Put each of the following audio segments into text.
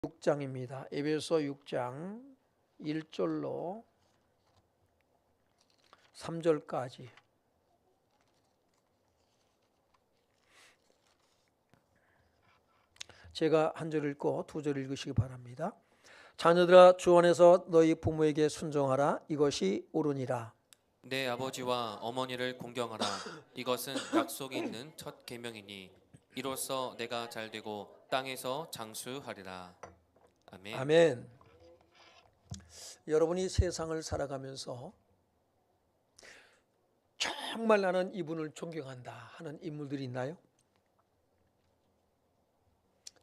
6장입니다. 에베소 6장 1절로 3절까지. 제가 한 절 읽고 두 절 읽으시기 바랍니다. 자녀들아, 주 안에서 너희 부모에게 순종하라. 이것이 옳으니라. 내 아버지와 어머니를 공경하라. 이것은 약속이 있는 첫 계명이니 이로써 내가 잘되고 땅에서 장수하리라. 아멘. 아멘. 여러분이 세상을 살아가면서 정말 나는 이분을 존경한다 하는 인물들이 있나요?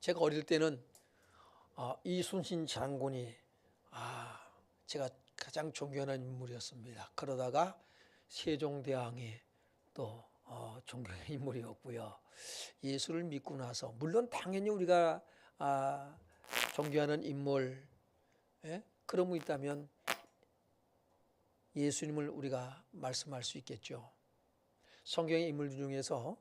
제가 어릴 때는 이순신 장군이 제가 가장 존경하는 인물이었습니다. 그러다가 세종대왕이 또 존경하는 인물이었고요. 예수를 믿고 나서 물론 당연히 우리가 존경하는 인물, 그런 분 있다면 예수님을 우리가 말씀할 수 있겠죠. 성경의 인물 중에서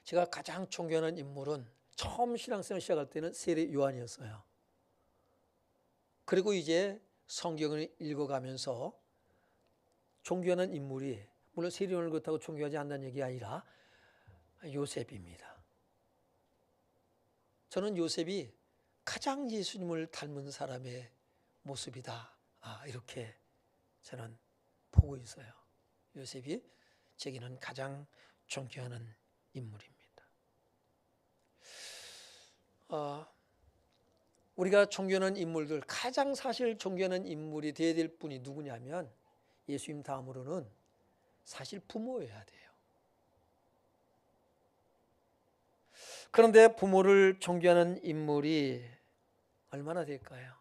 제가 가장 존경하는 인물은 처음 신앙생활 시작할 때는 세례 요한이었어요. 그리고 이제 성경을 읽어가면서 존경하는 인물이, 물론 세례 요한을 그렇다고 존경하지 않는 얘기가 아니라 요셉입니다. 저는 요셉이 가장 예수님을 닮은 사람의 모습이다, 이렇게 저는 보고 있어요. 요셉이 제게는 가장 존경하는 인물입니다. 우리가 존경하는 인물들, 가장 사실 존경하는 인물이 되어야 될 분이 누구냐면 예수님 다음으로는 사실 부모여야 돼요. 그런데 부모를 존경하는 인물이 얼마나 될까요?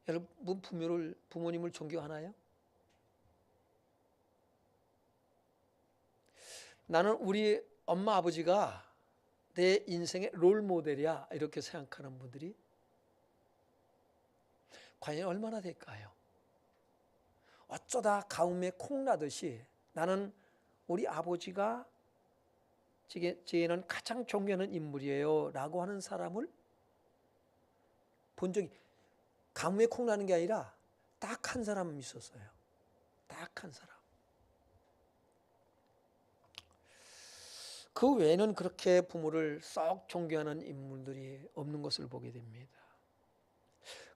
여러분 부모님을 존경하나요? 나는 우리 엄마 아버지가 내 인생의 롤 모델이야, 이렇게 생각하는 분들이 과연 얼마나 될까요? 어쩌다 가뭄에 콩나듯이 나는 우리 아버지가 제게는 가장 존경하는 인물이에요 라고 하는 사람을 본 적이, 가뭄에 콩나는 게 아니라 딱 한 사람 있었어요. 딱 한 사람. 그 외에는 그렇게 부모를 썩 존경하는 인물들이 없는 것을 보게 됩니다.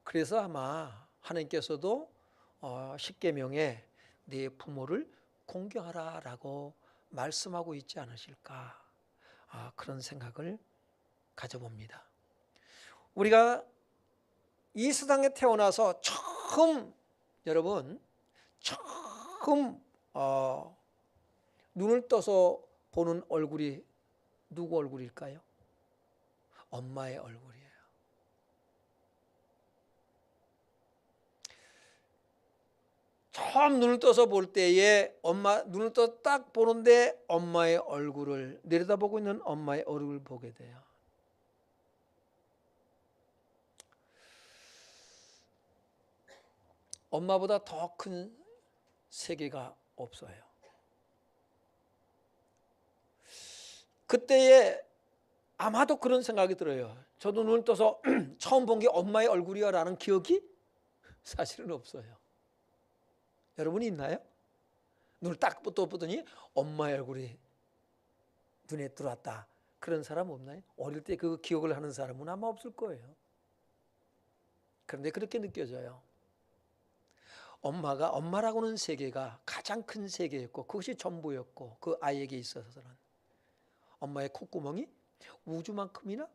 그래서 아마 하나님께서도 십계명에 네 부모를 공경하라 라고 말씀하고 있지 않으실까, 그런 생각을 가져봅니다. 우리가 이 세상에 태어나서 처음 눈을 떠서 보는 얼굴이 누구 얼굴일까요? 엄마의 얼굴이에요. 처음 눈을 떠서 볼 때에 눈을 떠 딱 보는데 엄마의 얼굴을 내려다보고 있는 엄마의 얼굴을 보게 돼요. 엄마보다 더 큰 세계가 없어요. 그때에 아마도 그런 생각이 들어요. 저도 눈을 떠서 처음 본 게 엄마의 얼굴이야 라는 기억이 사실은 없어요. 여러분이 있나요? 눈을 딱 떠보더니 엄마의 얼굴이 눈에 들어왔다, 그런 사람 없나요? 어릴 때 그 기억을 하는 사람은 아마 없을 거예요. 그런데 그렇게 느껴져요. 엄마라고는 세계가 가장 큰 세계였고 그것이 전부였고, 그 아이에게 있어서는 엄마의 콧구멍이 우주만큼이나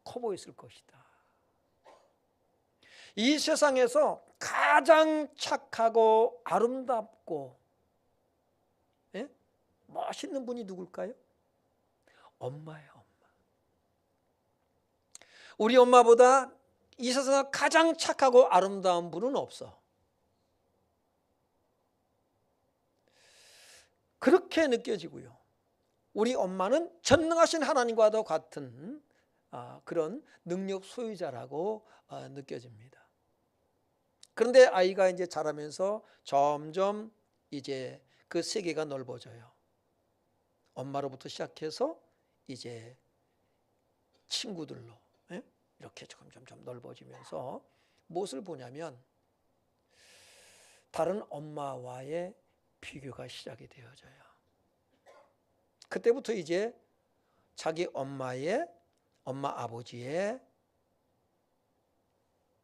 커 보였을 것이다. 이 세상에서 가장 착하고 아름답고 멋있는 분이 누굴까요? 엄마예요, 엄마. 우리 엄마보다 이 세상에서 가장 착하고 아름다운 분은 없어. 그렇게 느껴지고요. 우리 엄마는 전능하신 하나님과도 같은 그런 능력 소유자라고 느껴집니다. 그런데 아이가 이제 자라면서 점점 이제 그 세계가 넓어져요. 엄마로부터 시작해서 이제 친구들로 예? 이렇게 점점 넓어지면서 무엇을 보냐면 다른 엄마와의 비교가 시작이 되어져요. 그때부터 이제 자기 엄마 아버지의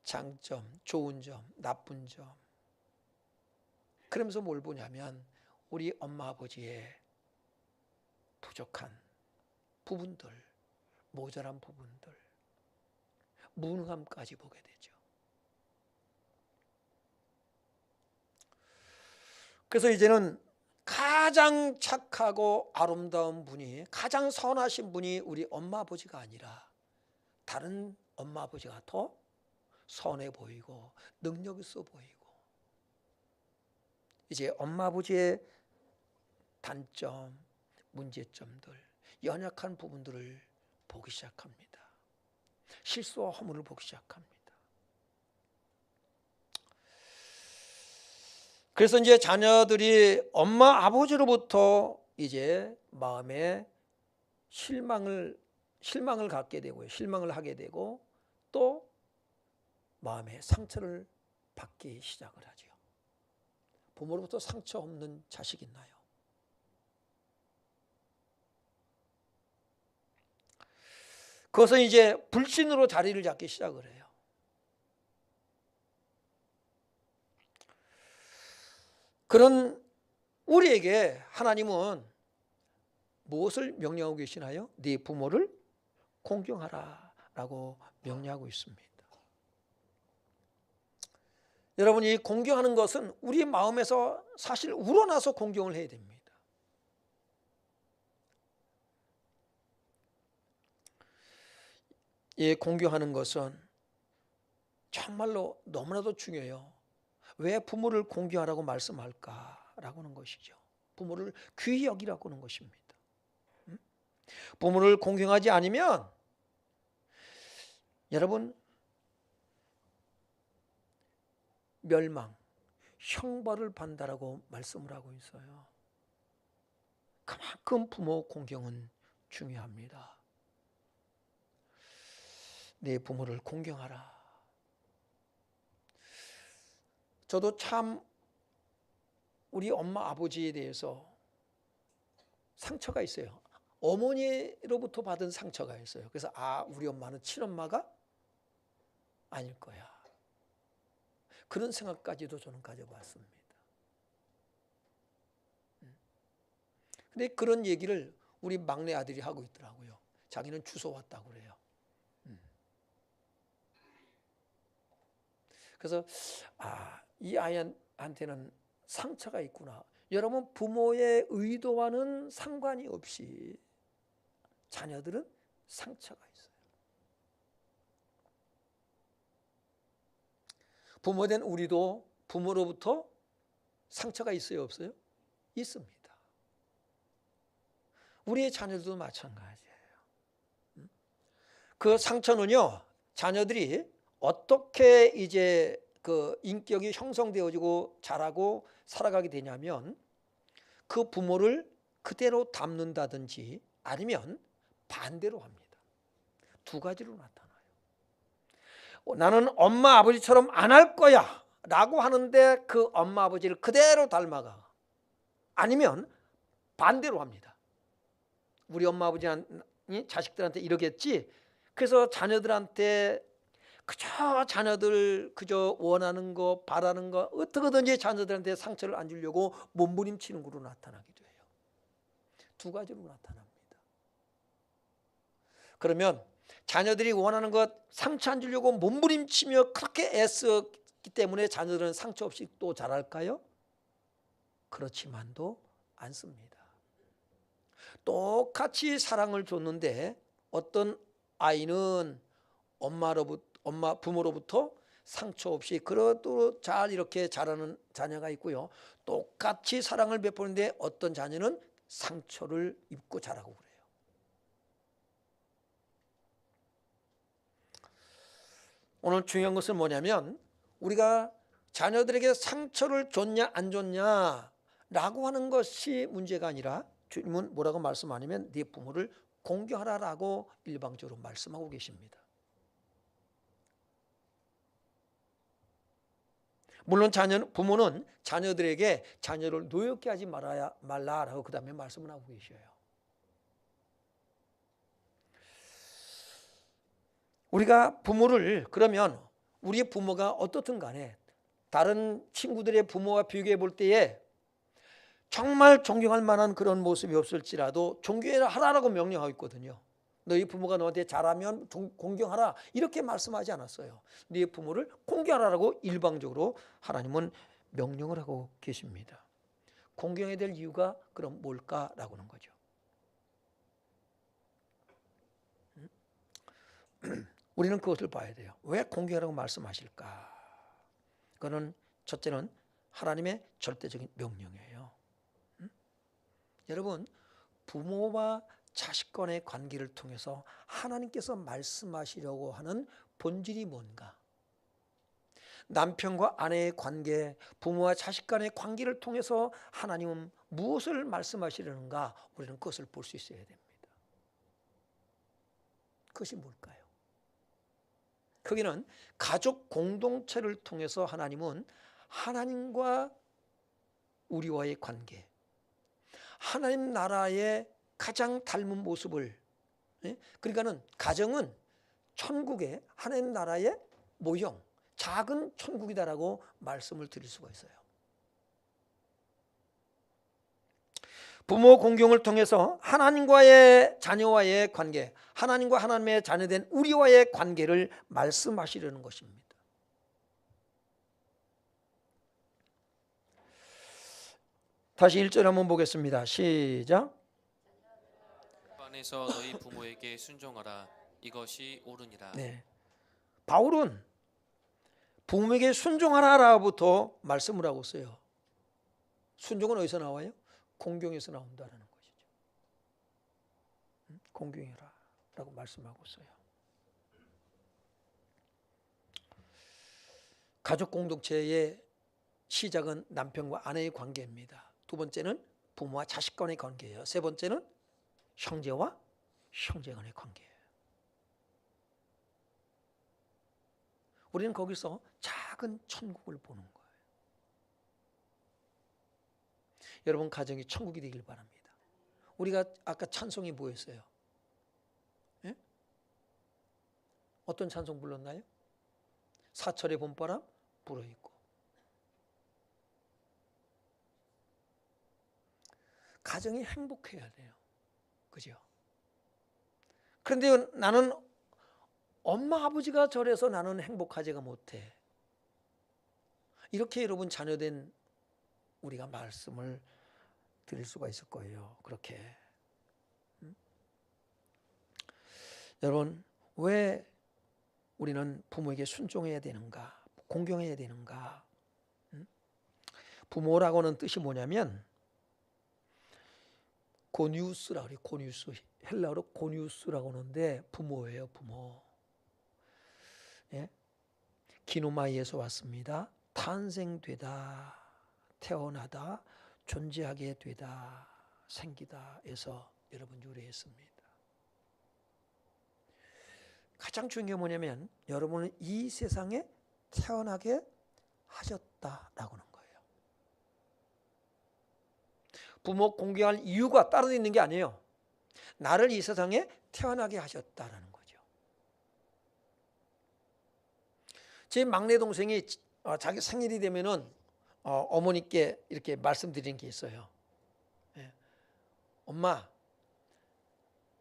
장점, 좋은 점, 나쁜 점, 그러면서 뭘 보냐면 우리 엄마 아버지의 부족한 부분들, 모자란 부분들, 무능함까지 보게 되죠. 그래서 이제는 가장 착하고 아름다운 분이, 가장 선하신 분이 우리 엄마 아버지가 아니라 다른 엄마 아버지가 더 선해 보이고 능력 있어 보이고, 이제 엄마 아버지의 단점, 문제점들, 연약한 부분들을 보기 시작합니다. 실수와 허물을 보기 시작합니다. 그래서 이제 자녀들이 엄마 아버지로부터 이제 마음에 실망을 갖게 되고요. 실망을 하게 되고 또 마음에 상처를 받기 시작을 하죠. 부모로부터 상처 없는 자식 있나요? 그것은 이제 불신으로 자리를 잡기 시작을 해요. 그런 우리에게 하나님은 무엇을 명령하고 계시나요? 네 부모를 공경하라 라고 명령하고 있습니다. 여러분, 이 공경하는 것은 우리 마음에서 사실 우러나서 공경을 해야 됩니다. 이 공경하는 것은 정말로 너무나도 중요해요. 왜 부모를 공경하라고 말씀할까라고 하는 것이죠. 부모를 귀히 여기라고 하는 것입니다. 부모를 공경하지 않으면 여러분 멸망, 형벌을 받는다라고 말씀을 하고 있어요. 그만큼 부모 공경은 중요합니다. 내 부모를 공경하라. 저도 참 우리 엄마 아버지에 대해서 상처가 있어요. 어머니로부터 받은 상처가 있어요. 그래서 우리 엄마는 친엄마가 아닐 거야. 그런 생각까지도 저는 가져봤습니다. 근데 그런 얘기를 우리 막내 아들이 하고 있더라고요. 자기는 주워 왔다고 그래요. 그래서 이 아이한테는 상처가 있구나. 여러분, 부모의 의도와는 상관이 없이 자녀들은 상처가 있어요. 부모된 우리도 부모로부터 상처가 있어요, 없어요? 있습니다. 우리의 자녀들도 마찬가지예요. 그 상처는요, 자녀들이 어떻게 이제 그 인격이 형성되어지고 자라고 살아가게 되냐면 그 부모를 그대로 닮는다든지 아니면 반대로 합니다. 두 가지로 나타나요. 나는 엄마 아버지처럼 안 할 거야 라고 하는데 그 엄마 아버지를 그대로 닮아가. 아니면 반대로 합니다. 우리 엄마 아버지 자식들한테 이러겠지. 그래서 자녀들한테 그저 자녀들 그저 원하는 거 바라는 거 어떻게든지 자녀들한테 상처를 안 주려고 몸부림치는 걸로 나타나기도 해요. 두 가지로 나타납니다. 그러면 자녀들이 원하는 것 상처 안 주려고 몸부림치며 그렇게 애쓰기 때문에 자녀들은 상처 없이 또 자랄까요? 그렇지만도 않습니다. 똑같이 사랑을 줬는데 어떤 아이는 부모로부터 상처 없이 그래도 잘 이렇게 자라는 자녀가 있고요. 똑같이 사랑을 베푸는데 어떤 자녀는 상처를 입고 자라고 그래요. 오늘 중요한 것은 뭐냐면 우리가 자녀들에게 상처를 줬냐 안 줬냐라고 하는 것이 문제가 아니라 주님은 뭐라고 말씀하냐면 네 부모를 공경하라라고 일방적으로 말씀하고 계십니다. 물론 부모는 자녀들에게 자녀를 노엽게 하지 말라라고 그 다음에 말씀을 하고 계셔요. 우리가 부모를 그러면 우리의 부모가 어떻든 간에 다른 친구들의 부모와 비교해 볼 때에 정말 존경할 만한 그런 모습이 없을지라도 존경하라라고 명령하고 있거든요. 너희 부모가 너한테 잘하면 공경하라 이렇게 말씀하지 않았어요. 네 부모를 공경하라고 일방적으로 하나님은 명령을 하고 계십니다. 공경해야 될 이유가 그럼 뭘까라고 하는 거죠. 우리는 그것을 봐야 돼요. 왜 공경하라고 말씀하실까? 그거는 첫째는 하나님의 절대적인 명령이에요. 여러분, 부모와 자식 간의 관계를 통해서 하나님께서 말씀하시려고 하는 본질이 뭔가? 남편과 아내의 관계, 부모와 자식 간의 관계를 통해서 하나님은 무엇을 말씀하시려는가? 우리는 그것을 볼 수 있어야 됩니다. 그것이 뭘까요? 거기는 가족 공동체를 통해서 하나님은 하나님과 우리와의 관계, 하나님 나라의 가장 닮은 모습을, 그러니까는 가정은 천국의 하나님 나라의 모형, 작은 천국이다라고 말씀을 드릴 수가 있어요. 부모 공경을 통해서 하나님과의 자녀와의 관계, 하나님과 하나님의 자녀된 우리와의 관계를 말씀하시려는 것입니다. 다시 1절 한번 보겠습니다. 시작. 안에서 너희 부모에게 순종하라. 이것이 옳으니라. 네. 바울은 부모에게 순종하라라부터 말씀을 하고 있어요. 순종은 어디서 나와요? 공경에서 나온다는 것이죠. 공경해라라고 말씀하고 있어요. 가족 공동체의 시작은 남편과 아내의 관계입니다. 두 번째는 부모와 자식 간의 관계예요. 세 번째는 형제와 형제 간의 관계예요. 우리는 거기서 작은 천국을 보는 거예요. 여러분 가정이 천국이 되길 바랍니다. 우리가 아까 찬송이 뭐였어요? 예? 어떤 찬송 불렀나요? 사철의 봄바람 불어있고. 가정이 행복해야 돼요. 그죠? 그런데 나는 엄마 아버지가 저래서 나는 행복하지가 못해. 이렇게 여러분 자녀된 우리가 말씀을 드릴 수가 있을 거예요. 그렇게. 여러분 왜 우리는 부모에게 순종해야 되는가? 공경해야 되는가? 부모라고는 뜻이 뭐냐면 고니우스라고 그래요. 고니우스. 헬라어로 고니우스라고 하는데 부모예요. 부모. 예? 기노마이에서 왔습니다. 탄생되다, 태어나다, 존재하게 되다, 생기다에서 여러분 유래했습니다. 가장 중요한 게 뭐냐면 여러분은 이 세상에 태어나게 하셨다라고 하는 거예요. 부모 공경할 이유가 따로 있는 게 아니에요. 나를 이 세상에 태어나게 하셨다라는 거죠. 제 막내 동생이 자기 생일이 되면은 어머니께 이렇게 말씀드린 게 있어요. 예. 엄마,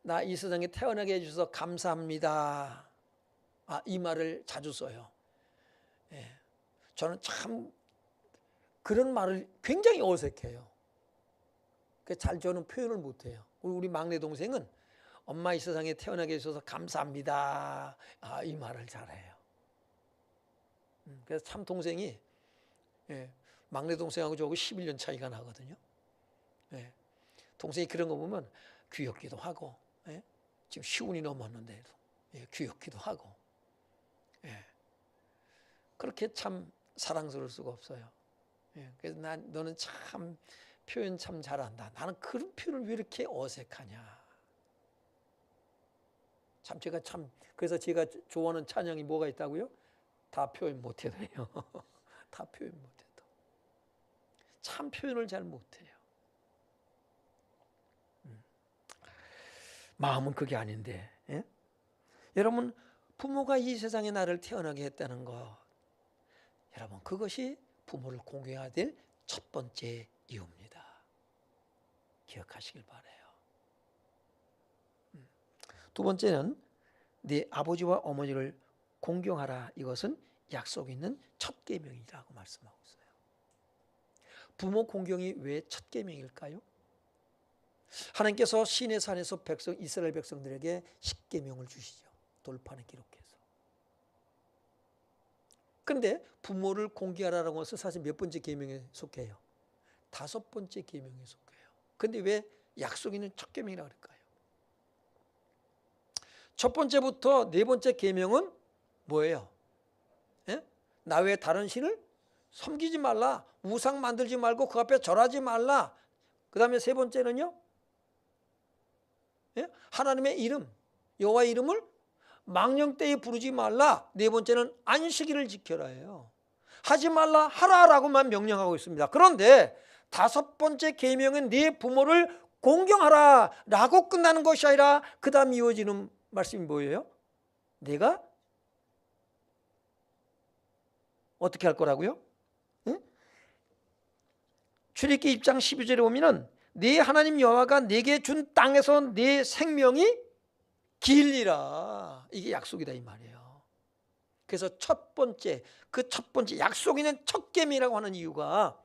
나 이 세상에 태어나게 해주셔서 감사합니다. 이 말을 자주 써요. 예. 저는 참 그런 말을 굉장히 어색해요. 잘 저는 표현을 못해요. 우리 막내 동생은 엄마 이 세상에 태어나게 해주셔서 감사합니다. 이 말을 잘해요. 그래서 참 동생이 막내 동생하고 저하고 11년 차이가 나거든요. 동생이 그런 거 보면 귀엽기도 하고 지금 10운이 넘었는데도 귀엽기도 하고 그렇게 참 사랑스러울 수가 없어요. 그래서 너는 참 표현 참 잘한다. 나는 그런 표현을 왜 이렇게 어색하냐. 그래서 제가 좋아하는 찬양이 뭐가 있다고요? 다 표현 못해요. 다 표현 못해도. 참 표현을 잘 못해요. 마음은 그게 아닌데. 예? 여러분, 부모가 이 세상에 나를 태어나게 했다는 것, 여러분, 그것이 부모를 공경해야 될 첫 번째 이유입니다. 기억하시길 바라요. 두 번째는 네 아버지와 어머니를 공경하라. 이것은 약속 있는 첫 계명이라고 말씀하고 있어요. 부모 공경이 왜 첫 계명일까요? 하나님께서 시내 산에서 이스라엘 백성들에게 10계명을 주시죠. 돌판에 기록해서. 그런데 부모를 공경하라는 것은 사실 몇 번째 계명에 속해요? 5번째 계명에 속해요. 그런데 왜 약속 있는 첫 계명이라고 할까요? 첫 번째부터 네 번째 계명은 뭐예요? 예? 나 외에 다른 신을 섬기지 말라. 우상 만들지 말고 그 앞에 절하지 말라. 그 다음에 세 번째는요, 예? 하나님의 이름, 여호와의 이름을 망령되이 부르지 말라. 네 번째는 안식일을 지켜라예요. 하지 말라 하라라고만 명령하고 있습니다. 그런데 5번째 계명은 네 부모를 공경하라라고 끝나는 것이 아니라 그 다음 이어지는 말씀이 뭐예요? 내가 어떻게 할 거라고요? 응? 출애굽기 1장 12절에 보면은 네 하나님 여호와가 내게 준 땅에서 네 생명이 길리라. 이게 약속이다 이 말이에요. 그래서 첫 번째 약속 있는 첫 계명이라고 하는 이유가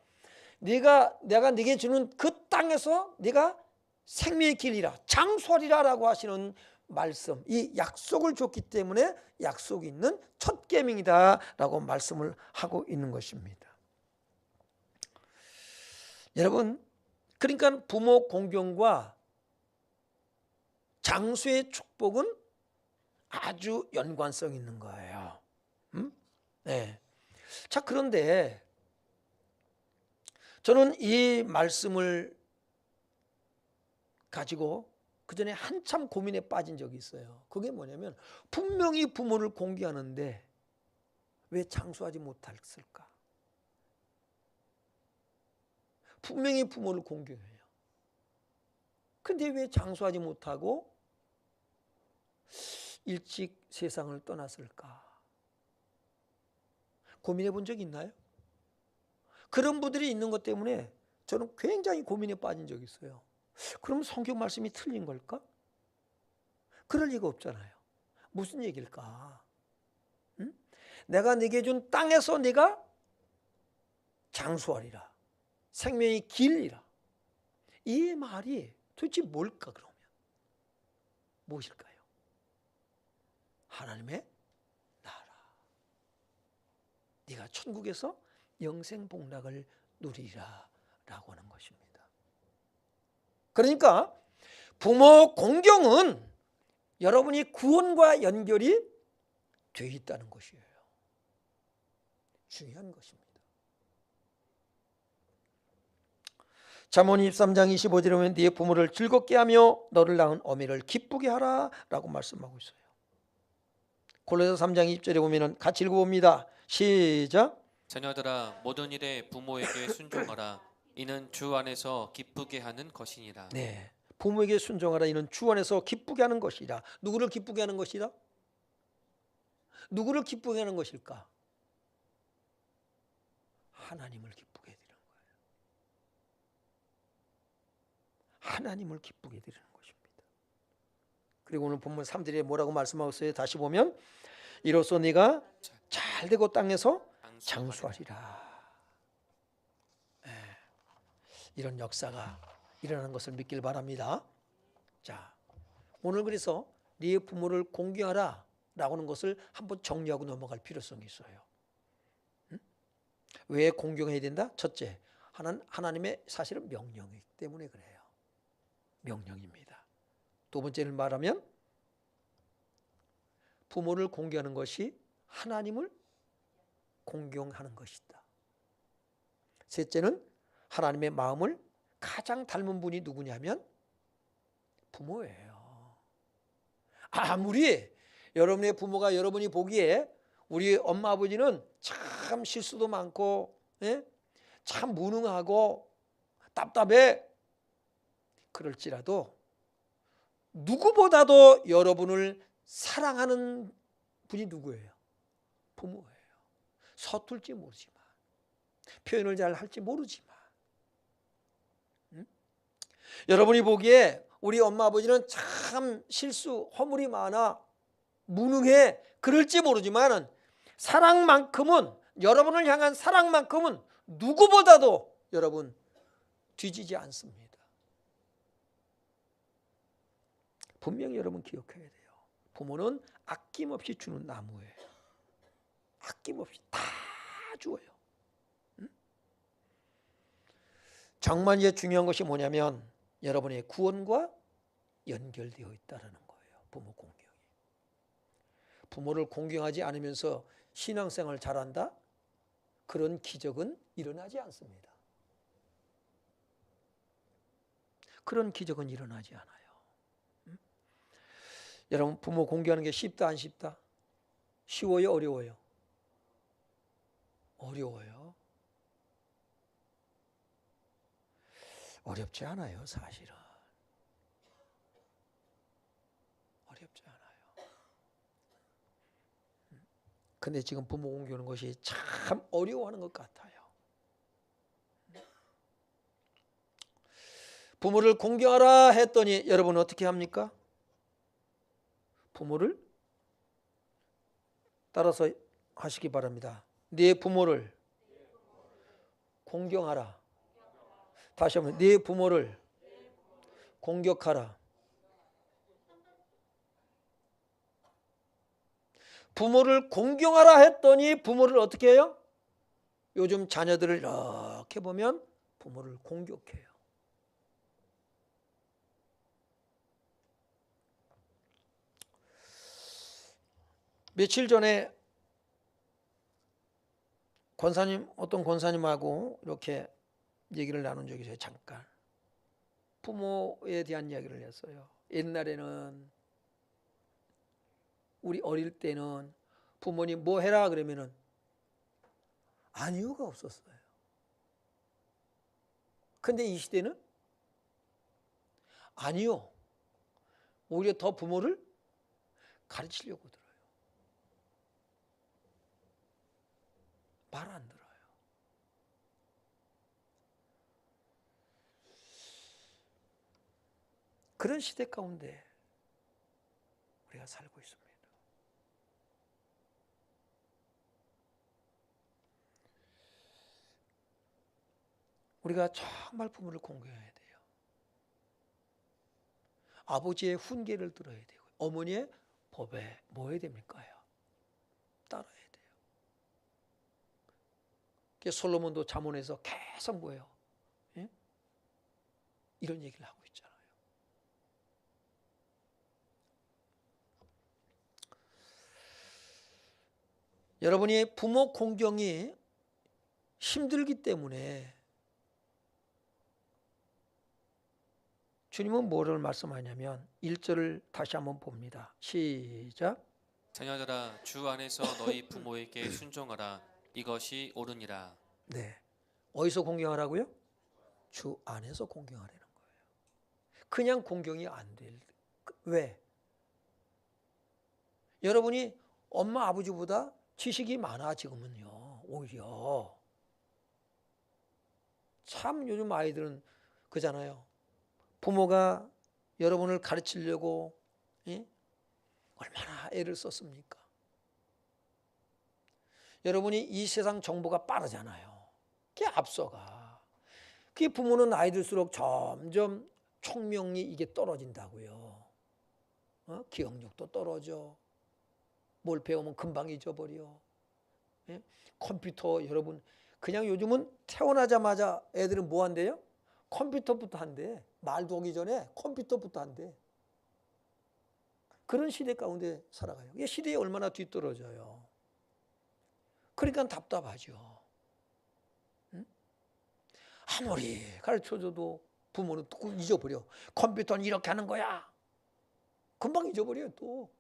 내가 내게 주는 그 땅에서 네가 생명의 길이라 장수하리라라고 하시는 말씀, 이 약속을 줬기 때문에 약속이 있는 첫 계명이다라고 말씀을 하고 있는 것입니다. 여러분, 그러니까 부모 공경과 장수의 축복은 아주 연관성 있는 거예요. 네. 자, 그런데 저는 이 말씀을 가지고 그 전에 한참 고민에 빠진 적이 있어요. 그게 뭐냐면 분명히 부모를 공경하는데 왜 장수하지 못했을까? 분명히 부모를 공경해요. 근데 왜 장수하지 못하고 일찍 세상을 떠났을까? 고민해 본 적이 있나요? 그런 분들이 있는 것 때문에 저는 굉장히 고민에 빠진 적이 있어요. 그럼 성경 말씀이 틀린 걸까? 그럴 리가 없잖아요. 무슨 얘기일까? 응? 내가 네게 준 땅에서 네가 장수하리라. 생명의 길이라. 이 말이 도대체 뭘까 그러면? 무엇일까요? 하나님의 나라. 네가 천국에서 영생 복락을 누리라 라고 하는 것입니다. 그러니까 부모 공경은 여러분이 구원과 연결이 되어 있다는 것이에요. 중요한 것입니다. 잠언 23장 25절에 보면 네 부모를 즐겁게 하며 너를 낳은 어미를 기쁘게 하라 라고 말씀하고 있어요. 골로새 3장 20절에 보면 같이 읽어봅니다. 시작. 자녀들아 모든 일에 부모에게 순종하라. 이는 주 안에서 기쁘게 하는 것이니라. 네, 부모에게 순종하라. 이는 주 안에서 기쁘게 하는 것이라. 누구를 기쁘게 하는 것이라? 누구를 기쁘게 하는 것일까? 하나님을 기쁘게 해드리는 거예요. 하나님을 기쁘게 해드리는 것입니다. 그리고 오늘 본문 3절에 뭐라고 말씀하고 있어요? 다시 보면 이로써 네가 잘되고 땅에서 장수하리라. 이런 역사가 일어나는 것을 믿길 바랍니다. 자, 오늘 그래서 네 부모를 공경하라 라고 하는 것을 한번 정리하고 넘어갈 필요성이 있어요. 왜 공경해야 된다? 첫째, 하나님의 사실은 명령이기 때문에 그래요. 명령입니다. 두 번째는 말하면 부모를 공경하는 것이 하나님을 공경하는 것이다. 셋째는 하나님의 마음을 가장 닮은 분이 누구냐면 부모예요. 아무리 여러분의 부모가 여러분이 보기에 우리 엄마 아버지는 참 실수도 많고, 예? 참 무능하고 답답해, 그럴지라도 누구보다도 여러분을 사랑하는 분이 누구예요? 부모예요. 서툴지 모르지만, 표현을 잘 할지 모르지만, 여러분이 보기에 우리 엄마 아버지는 참 실수, 허물이 많아, 무능해, 그럴지 모르지만 사랑만큼은, 여러분을 향한 사랑만큼은 누구보다도 여러분 뒤지지 않습니다. 분명히 여러분 기억해야 돼요. 부모는 아낌없이 주는 나무예요. 아낌없이 다 주어요. 정말 이제 중요한 것이 뭐냐면 여러분의 구원과 연결되어 있다는 거예요. 부모 공경이. 부모를 공경하지 않으면서 신앙생활 잘한다? 그런 기적은 일어나지 않습니다. 그런 기적은 일어나지 않아요. 여러분, 부모 공경하는 게 쉽다 안 쉽다? 쉬워요, 어려워요? 어려워요. 어렵지 않아요, 사실은. 어렵지 않아요. 근데 지금 부모 공경하는 것이 참 어려워하는 것 같아요. 부모를 공경하라 했더니 여러분 어떻게 합니까? 부모를 따라서 하시기 바랍니다. 네 부모를 공경하라. 다시 한번, 네 부모를 공격하라. 부모를 공경하라 했더니 부모를 어떻게 해요? 요즘 자녀들을 이렇게 보면 부모를 공격해요. 며칠 전에 어떤 권사님하고 이렇게 얘기를 나눈 적이 있어요. 잠깐. 부모에 대한 이야기를 했어요. 옛날에는, 우리 어릴 때는 부모님 뭐 해라 그러면은 아니요가 없었어요. 근데 이 시대는 아니요. 오히려 더 부모를 가르치려고 들어요. 말 안 들어요. 그런 시대 가운데 우리가 살고 있습니다. 우리가 정말 부모를 공경해야 돼요. 아버지의 훈계를 들어야 되고, 어머니의 법에 뭐 해야 됩니까? 따라야 돼요. 솔로몬도 잠언에서 계속 뭐예요? 예? 이런 얘기를 하고 있잖아요. 여러분이 부모 공경이 힘들기 때문에 주님은 뭐를 말씀하냐면 1절을 다시 한번 봅니다. 시작. 자녀들아, 주 안에서 너희 부모에게 순종하라. 이것이 옳으니라. 네. 어디서 공경하라고요? 주 안에서 공경하라는 거예요. 그냥 공경이 안 될. 왜? 여러분이 엄마 아버지보다 지식이 많아 지금은요. 오히려 참 요즘 아이들은 그잖아요. 부모가 여러분을 가르치려고 얼마나 애를 썼습니까? 여러분이 이 세상 정보가 빠르잖아요. 그게 앞서가. 그게 부모는 나이 들수록 점점 총명이 이게 떨어진다고요. 기억력도 떨어져. 뭘 배우면 금방 잊어버려. 컴퓨터 여러분 그냥 요즘은 태어나자마자 애들은 뭐 한대요? 컴퓨터부터 한대. 말도 하기 전에 컴퓨터부터 한대. 그런 시대 가운데 살아가요. 이게 시대에 얼마나 뒤떨어져요. 그러니까 답답하죠. 아무리 가르쳐줘도 부모는 또 잊어버려. 컴퓨터는 이렇게 하는 거야. 금방 잊어버려요 또.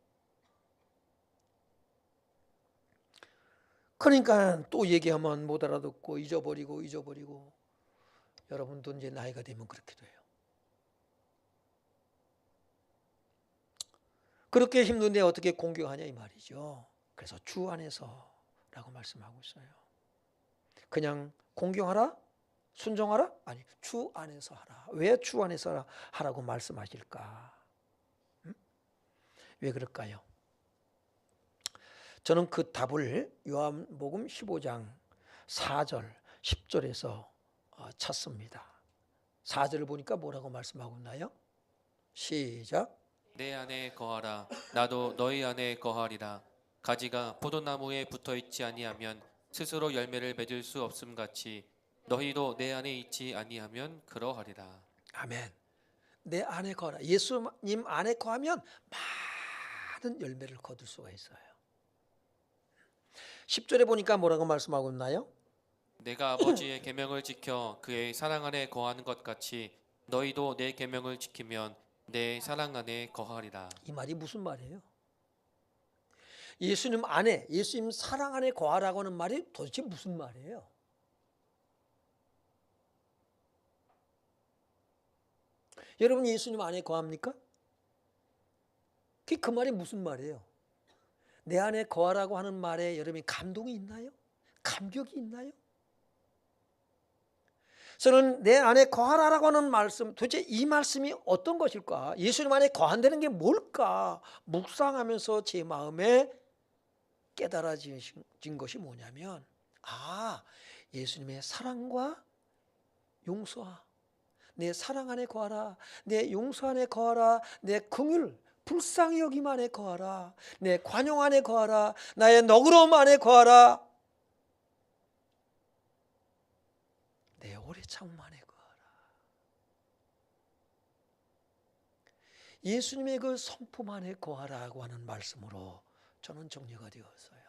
그러니까 또 얘기하면 못 알아듣고 잊어버리고 여러분도 이제 나이가 되면 그렇게 돼요. 그렇게 힘든데 어떻게 공경하냐 이 말이죠. 그래서 주 안에서라고 말씀하고 있어요. 그냥 공경하라? 순종하라? 아니, 주 안에서 하라. 왜 주 안에서 하라고 말씀하실까? 왜 그럴까요? 저는 그 답을 요한복음 15장 4절, 10절에서 찾습니다. 4절을 보니까 뭐라고 말씀하고 있나요? 시작. 내 안에 거하라. 나도 너희 안에 거하리라. 가지가 포도나무에 붙어 있지 아니하면 스스로 열매를 맺을 수 없음 같이 너희도 내 안에 있지 아니하면 그러하리라. 아멘. 내 안에 거하라. 예수님 안에 거하면 많은 열매를 거둘 수가 있어요. 10절에 보니까 뭐라고 말씀하고 있나요? 내가 아버지의 계명을 지켜 그의 사랑 안에 거하는 것 같이 너희도 내 계명을 지키면 내 사랑 안에 거하리라. 이 말이 무슨 말이에요? 예수님 안에, 예수님 사랑 안에 거하라고 하는 말이 도대체 무슨 말이에요? 여러분 예수님 안에 거합니까? 그 말이 무슨 말이에요? 내 안에 거하라고 하는 말에 여러분이 감동이 있나요? 감격이 있나요? 저는 내 안에 거하라고 하는 말씀, 도대체 이 말씀이 어떤 것일까? 예수님 안에 거한다는 게 뭘까? 묵상하면서 제 마음에 깨달아진 것이 뭐냐면, 예수님의 사랑과 용서, 내 사랑 안에 거하라, 내 용서 안에 거하라, 내 긍휼, 불쌍히 여김 안에 거하라, 내 관용 안에 거하라, 나의 너그러움 안에 거하라, 내 오래 참음 안에 거하라. 예수님의 그 성품 안에 거하라고 하는 말씀으로 저는 정리가 되었어요.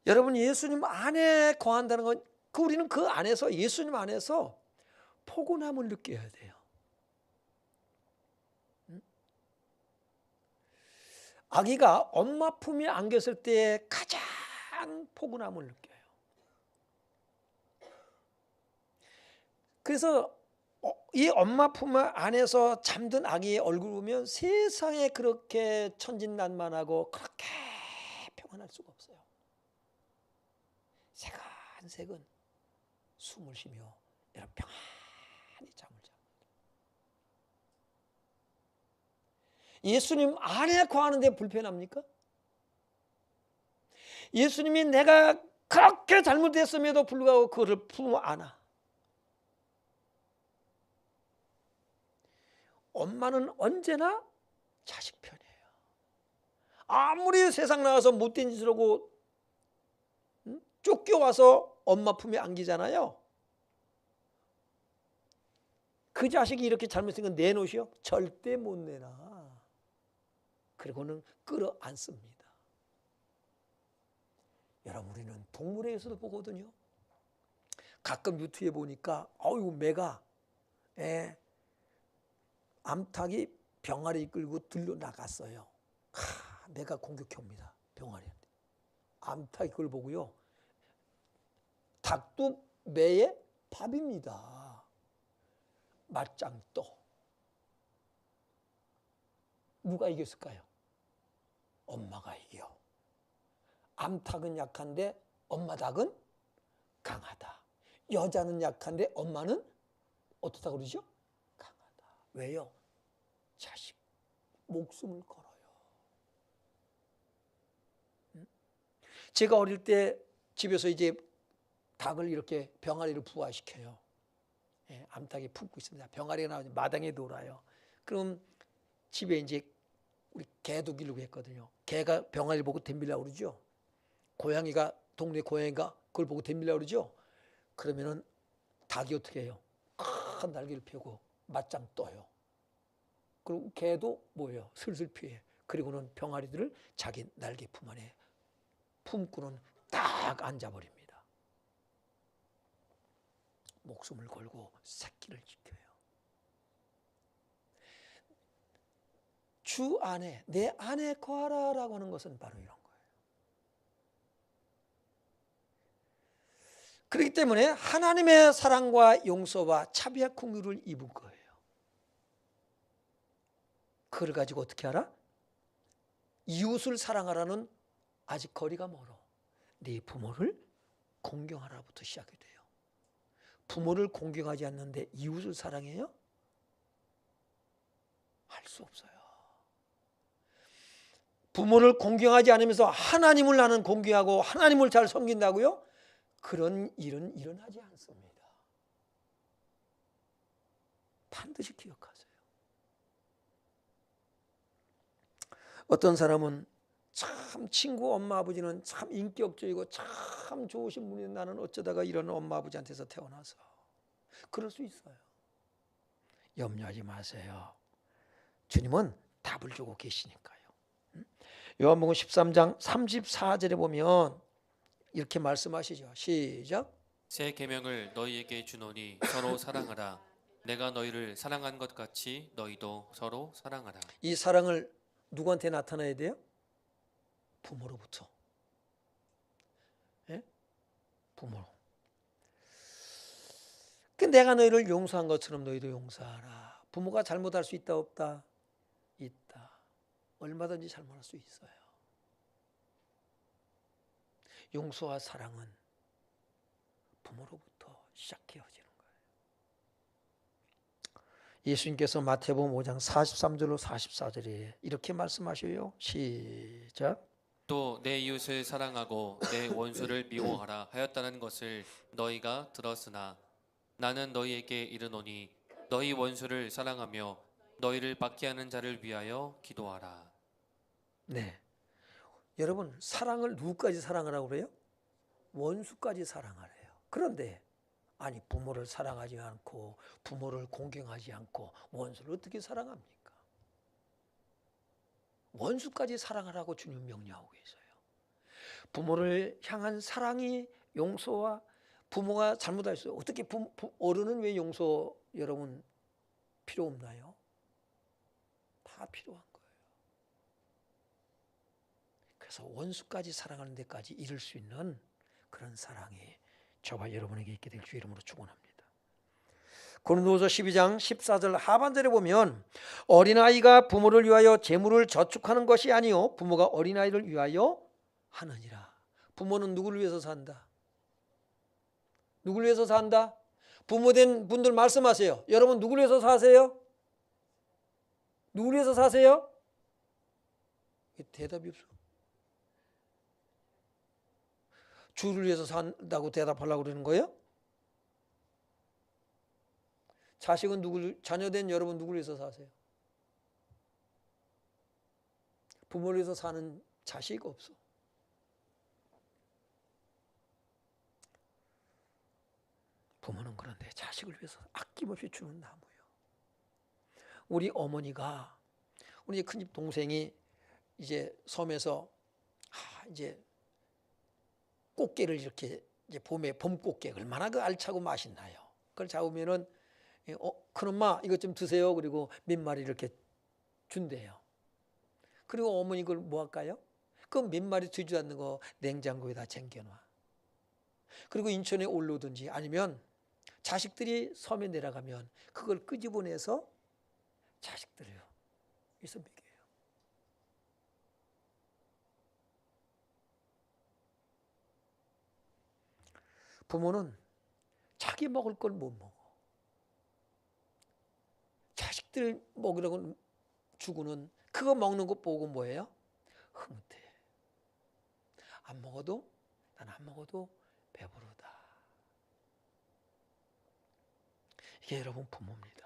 여러분 예수님 안에 거한다는 건 우리는 그 안에서 예수님 안에서 포근함을 느껴야 돼요. 아기가 엄마 품에 안겼을 때 가장 포근함을 느껴요. 그래서 이 엄마 품 안에서 잠든 아기의 얼굴 보면 세상에 그렇게 천진난만하고 그렇게 평안할 수가 없어요. 새근새근 숨을 쉬며 여러분 평안히 잠을 자요. 예수님 안에 거하는데 불편합니까? 예수님이 내가 그렇게 잘못했음에도 불구하고 그를 품 안아. 엄마는 언제나 자식 편이에요. 아무리 세상 나가서 못된 짓을 하고 쫓겨와서 엄마 품에 안기잖아요. 그 자식이 이렇게 잘못된 건 내놓으시오? 절대 못 내놔. 그리고는 끌어안습니다. 여러분 우리는 동물에서도 보거든요. 가끔 유튜브에 보니까 매가 암탉이 병아리 끌고 들려 나갔어요. 매가 공격해 옵니다. 병아리한테. 암탉이 그걸 보고요. 닭도 매의 밥입니다. 맞짱 떠. 누가 이겼을까요? 엄마가 이겨. 암탉은 약한데 엄마 닭은 강하다. 여자는 약한데 엄마는 어떻다 그러죠? 강하다. 왜요? 자식 목숨을 걸어요. 제가 어릴 때 집에서 이제 닭을 이렇게 병아리를 부화시켜요. 암탉이 품고 있습니다. 병아리가 나오지 마당에 놀아요. 그럼 집에 이제 우리 개도 기르고 했거든요. 개가 병아리를 보고 덤비려고 그러죠. 동네 고양이가 그걸 보고 덤비려고 그러죠. 그러면은 닭이 어떻게 해요? 큰 날개를 펴고 맞짱 떠요. 그리고 개도 뭐예요? 슬슬 피해. 그리고는 병아리들을 자기 날개 품 안에 품고는 딱 앉아버립니다. 목숨을 걸고 새끼를 지켜요. 주 안에, 내 안에 거하라라고 하는 것은 바로 이런 거예요. 그렇기 때문에 하나님의 사랑과 용서와 차비와 긍휼을 입은 거예요. 그걸 가지고 어떻게 알아? 이웃을 사랑하라는 아직 거리가 멀어. 네 부모를 공경하라부터 시작이 돼요. 부모를 공경하지 않는데 이웃을 사랑해요? 할 수 없어요. 부모를 공경하지 않으면서 하나님을 나는 공경하고 하나님을 잘 섬긴다고요? 그런 일은 일어나지 않습니다. 반드시 기억하세요. 어떤 사람은 참 친구 엄마 아버지는 참 인격적이고 참 좋으신 분이 나는 어쩌다가 이런 엄마 아버지한테서 태어나서 그럴 수 있어요. 염려하지 마세요. 주님은 답을 주고 계시니까요. 요한복음 13장 34절에 보면 이렇게 말씀하시죠. 시작. 새 계명을 너희에게 주노니 서로 사랑하라. 내가 너희를 사랑한 것 같이 너희도 서로 사랑하라. 이 사랑을 누구한테 나타나야 돼요? 부모로부터. 예? 부모로. 내가 너희를 용서한 것처럼 너희도 용서하라. 부모가 잘못할 수 있다 없다? 있다. 얼마든지 잘못할 수 있어요. 용서와 사랑은 부모로부터 시작해지는 거예요. 예수님께서 마태복음 5장 43절로 44절에 이렇게 말씀하셔요. 시작. 또 내 이웃을 사랑하고 내 원수를 미워하라 하였다는 것을 너희가 들었으나 나는 너희에게 이르노니 너희 원수를 사랑하며 너희를 박해하는 자를 위하여 기도하라. 네. 여러분, 사랑을 누구까지 사랑하라고 그래요? 원수까지 사랑하래요. 그런데 아니 부모를 사랑하지 않고 부모를 공경하지 않고 원수를 어떻게 사랑합니까? 원수까지 사랑하라고 주님 명령하고 계세요. 부모를 향한 사랑이 용서와 부모가 잘못할 수 어떻게 어른은 왜 용서 여러분 필요 없나요? 다 필요한 거예요. 그래서 원수까지 사랑하는 데까지 이룰 수 있는 그런 사랑이 저와 여러분에게 있게 될 주 이름으로 축원합니다. 고린도후서 12장 14절 하반절에 보면 어린아이가 부모를 위하여 재물을 저축하는 것이 아니요 부모가 어린아이를 위하여 하느니라. 부모는 누구를 위해서 산다? 누구를 위해서 산다? 부모된 분들 말씀하세요. 여러분 누구를 위해서 사세요? 누구를 위해서 사세요? 대답이 없어. 주를 위해서 산다고 대답하려고 그러는 거예요? 자식은 자녀된 여러분 누구를 위해서 사세요? 부모를 위해서 사는 자식 없어. 부모는 그런데 자식을 위해서 아낌없이 주는 나무예요. 우리 어머니가 우리 큰집 동생이 이제 섬에서 이제 꽃게를 이렇게 이제 봄에 봄 꽃게 얼마나 그 알차고 맛있나요? 그걸 잡으면은 큰엄마 이것 좀 드세요. 그리고 몇 마리 이렇게 준대요. 그리고 어머니 그걸 뭐 할까요? 그 몇 마리 되지 않는 거 냉장고에다 쟁겨놔. 그리고 인천에 올라오든지 아니면 자식들이 섬에 내려가면 그걸 끄집어내서 자식들을 위해서 먹여요. 부모는 자기 먹을 걸 못 먹어. 자식들 먹으라고 주고는 그거 먹는 거 보고 뭐예요? 흐뭇해. 안 먹어도 난 안 먹어도 배부르다. 이게 여러분 부모입니다.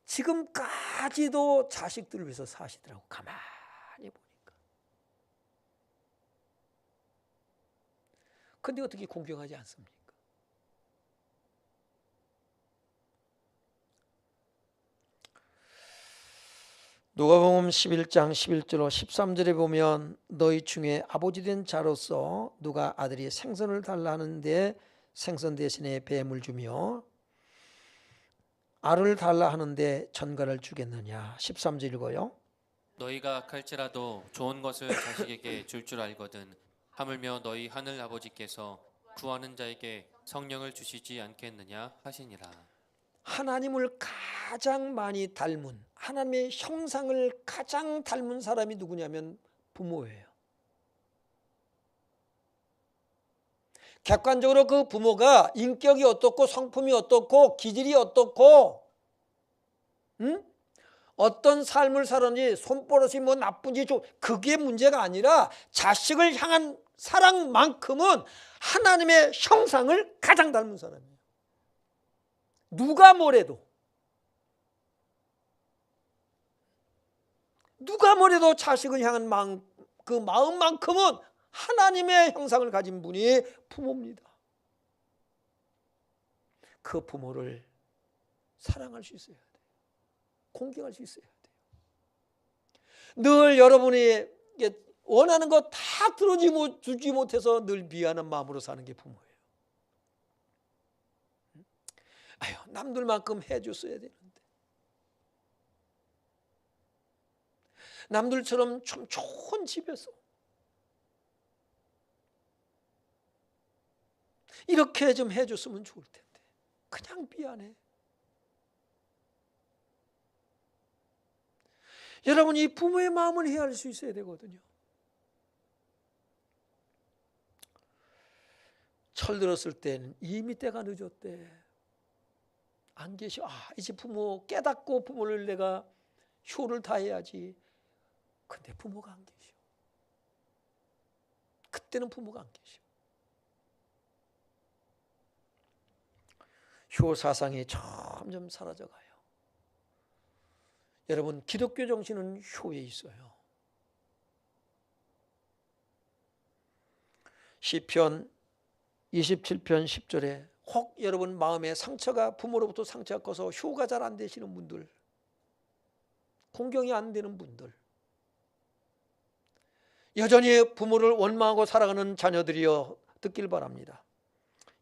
지금까지도 자식들을 위해서 사시더라고. 가만히 보니까. 근데 어떻게 공경하지 않습니까? 누가복음 11장 11절로 13절에 보면 너희 중에 아버지 된 자로서 누가 아들이 생선을 달라 하는데 생선 대신에 뱀을 주며 알을 달라 하는데 전갈을 주겠느냐. 13절 읽어요. 너희가 악할지라도 좋은 것을 자식에게 줄 줄 알거든 하물며 너희 하늘 아버지께서 구하는 자에게 성령을 주시지 않겠느냐 하시니라. 하나님을 가장 많이 닮은, 하나님의 형상을 가장 닮은 사람이 누구냐면 부모예요. 객관적으로 그 부모가 인격이 어떻고 성품이 어떻고 기질이 어떻고 어떤 삶을 살았는지 손버릇이 뭐 나쁜지 그게 문제가 아니라 자식을 향한 사랑만큼은 하나님의 형상을 가장 닮은 사람이에요. 누가 뭐래도 자식을 향한 그 마음만큼은 하나님의 형상을 가진 분이 부모입니다. 그 부모를 사랑할 수 있어야 돼요. 공경할 수 있어야 돼요. 늘 여러분이 원하는 거 다 주지 못해서 늘 미안한 마음으로 사는 게 부모예요. 아유, 남들만큼 해줬어야 되는데, 남들처럼 좀 좋은 집에서 이렇게 좀 해줬으면 좋을 텐데 그냥 미안해. 여러분이 부모의 마음을 헤아릴 수 있어야 되거든요. 철들었을 때는 이미 때가 늦었대. 안 계셔. 이제 부모 깨닫고 부모를 내가 효를 다해야지. 근데 부모가 안 계셔. 그때는 부모가 안 계셔. 효 사상이 점점 사라져가요. 여러분, 기독교 정신은 효에 있어요. 시편 27편 10절에 혹 여러분 마음에 상처가, 부모로부터 상처가 커서 효가 잘 안 되시는 분들, 공경이 안 되는 분들, 여전히 부모를 원망하고 살아가는 자녀들이여 듣길 바랍니다.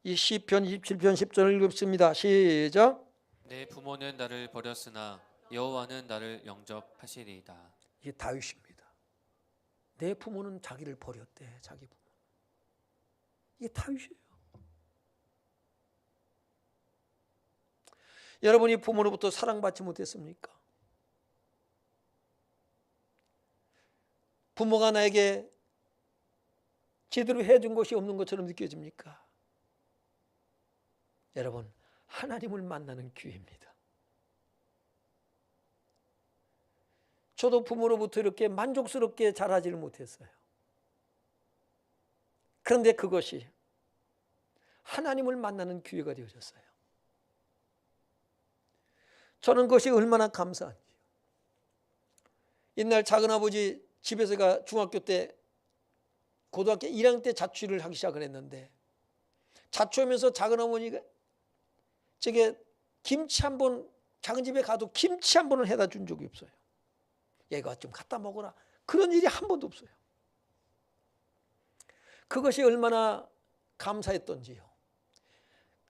이 시편 27편 10절을 읽습니다. 시작. 내 부모는 나를 버렸으나 여호와는 나를 영접하시리이다. 이게 다윗입니다. 내 부모는 자기를 버렸대. 자기 부모. 이게 다윗이에요. 여러분이 부모로부터 사랑받지 못했습니까? 부모가 나에게 제대로 해준 것이 없는 것처럼 느껴집니까? 여러분, 하나님을 만나는 기회입니다. 저도 부모로부터 이렇게 만족스럽게 자라지를 못했어요. 그런데 그것이 하나님을 만나는 기회가 되어졌어요. 저는 그것이 얼마나 감사한지. 옛날 작은아버지 집에서가 중학교 때, 고등학교 1학년 때 자취를 하기 시작을 했는데, 자취하면서 작은어머니가 저게 김치 한 번, 작은 집에 가도 김치 한 번을 해다 준 적이 없어요. 얘가 좀 갖다 먹어라. 그런 일이 한 번도 없어요. 그것이 얼마나 감사했던지요.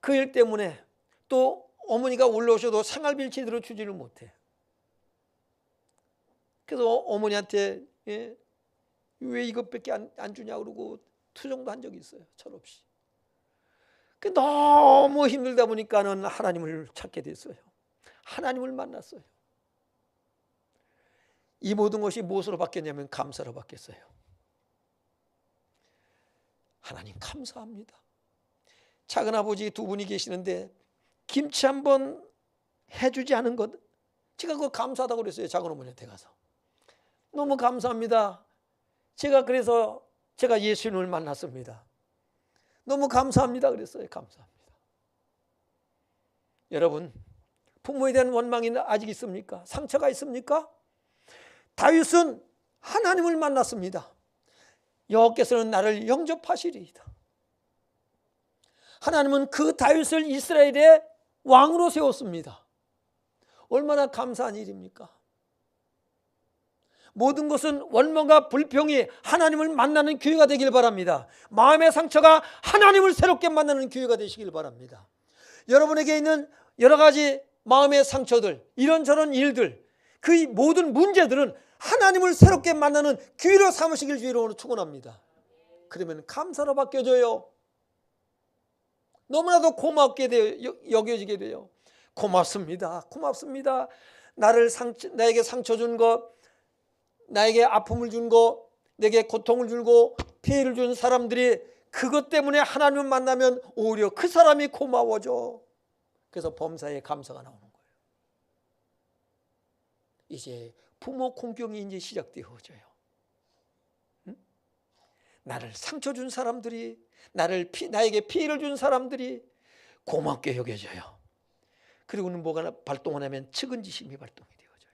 그 일 때문에 또 어머니가 올라오셔도 생활비를 제대로 주지를 못해. 그래서 어머니한테 왜 이것밖에 안 주냐 그러고 투정도 한 적이 있어요. 철없이. 너무 힘들다 보니까는 하나님을 찾게 됐어요. 하나님을 만났어요. 이 모든 것이 무엇으로 바뀌었냐면 감사로 바뀌었어요. 하나님 감사합니다. 작은아버지 두 분이 계시는데 김치 한 번 해주지 않은 것, 제가 그거 감사하다고 그랬어요. 작은어머니한테 가서. 너무 감사합니다. 그래서 제가 예수님을 만났습니다. 너무 감사합니다 그랬어요. 감사합니다. 여러분, 부모에 대한 원망이 아직 있습니까? 상처가 있습니까? 다윗은 하나님을 만났습니다. 여호와께서는 나를 영접하시리이다. 하나님은 그 다윗을 이스라엘의 왕으로 세웠습니다. 얼마나 감사한 일입니까? 모든 것은 원망과 불평이 하나님을 만나는 기회가 되길 바랍니다. 마음의 상처가 하나님을 새롭게 만나는 기회가 되시길 바랍니다. 여러분에게 있는 여러 가지 마음의 상처들, 이런저런 일들, 그 모든 문제들은 하나님을 새롭게 만나는 기회로 삼으시길 주의로 축원합니다. 그러면 감사로 바뀌어져요. 너무나도 고맙게 돼요. 여겨지게 돼요. 고맙습니다. 고맙습니다. 나에게 상처 준 것, 나에게 아픔을 준 것, 내게 고통을 주고 피해를 준 사람들이 그것 때문에 하나님을 만나면 오히려 그 사람이 고마워져. 그래서 범사에 감사가 나오는 거예요. 이제 부모 공경이 이제 시작되어져요. 응? 나를 상처 준 사람들이, 나에게 피해를 준 사람들이 고맙게 여겨져요. 그리고는 뭐가 발동하냐면 측은지심이 발동이 되어져요.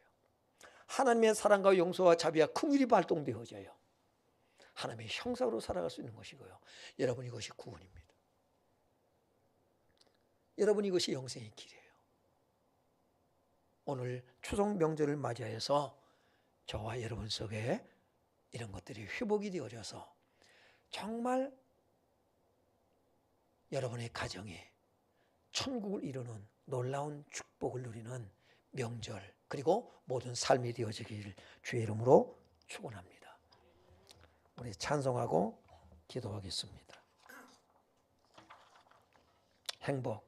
하나님의 사랑과 용서와 자비와 긍휼이 발동되어져요. 하나님의 형상으로 살아갈 수 있는 것이고요. 여러분, 이것이 구원입니다. 여러분, 이것이 영생의 길이에요. 오늘 추석 명절을 맞이해서 저와 여러분 속에 이런 것들이 회복이 되어져서 정말 여러분의 가정에 천국을 이루는 놀라운 축복을 누리는 명절, 그리고 모든 삶이 되어지길 주의 이름으로 축원합니다. 우리 찬송하고 기도하겠습니다. 행복,